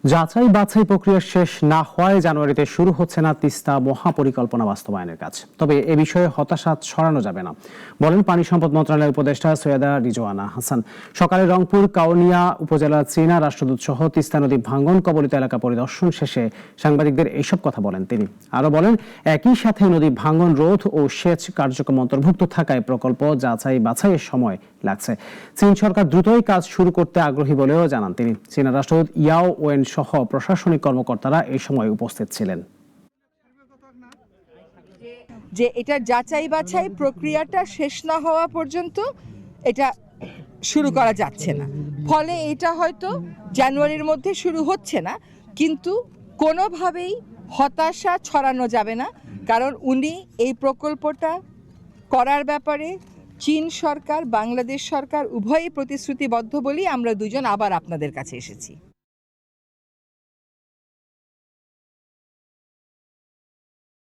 যাচাই বাছাই প্রক্রিয়া শেষ না হওয়ায় জানুয়ারিতে শুরু হচ্ছে না তিস্তা মহাপরিকল্পনা বাস্তবায়নের কাজ। তবে এ বিষয়ে হতাশা ছড়ানো যাবে না বলেন পানি সম্পদ মন্ত্রণালয়ের উপদেষ্টা সৈয়দা রিজওয়ানা হাসান। সকালে রংপুর কাউনিয়া উপজেলার চীনা রাষ্ট্রদূত সহ তিস্তা নদী ভাঙ্গন কবলিত এলাকা পরিদর্শন শেষে সাংবাদিকদের এইসব কথা বলেন তিনি। আরো বলেন, একই সাথে নদী ভাঙ্গন রোধ ও সেচ কার্যক্রম অন্তর্ভুক্ত থাকায় প্রকল্প যাচাই বাছাইয়ের সময় লাগছে। চীন সরকার দ্রুতই কাজ শুরু করতে আগ্রহী বলেও জানান তিনি। চীনা রাষ্ট্রদূত ইয়াও ওয়েন সহ প্রশাসনিক কর্মকর্তারা এই সময় উপস্থিত ছিলেন। যে এটা যাচাই বাছাই প্রক্রিয়াটা শেষ না হওয়া পর্যন্ত এটা শুরু করা যাচ্ছে না, ফলে এটা হয়তো জানুয়ারির মধ্যে শুরু হচ্ছে না, কিন্তু কোনোভাবেই হতাশা ছড়ানো যাবে না, কারণ উনি এই প্রকল্পটা করার ব্যাপারে চীন সরকার বাংলাদেশ সরকার উভয়ই প্রতিশ্রুতিবদ্ধ বলেই আমরা দুজন আবার আপনাদের কাছে এসেছি।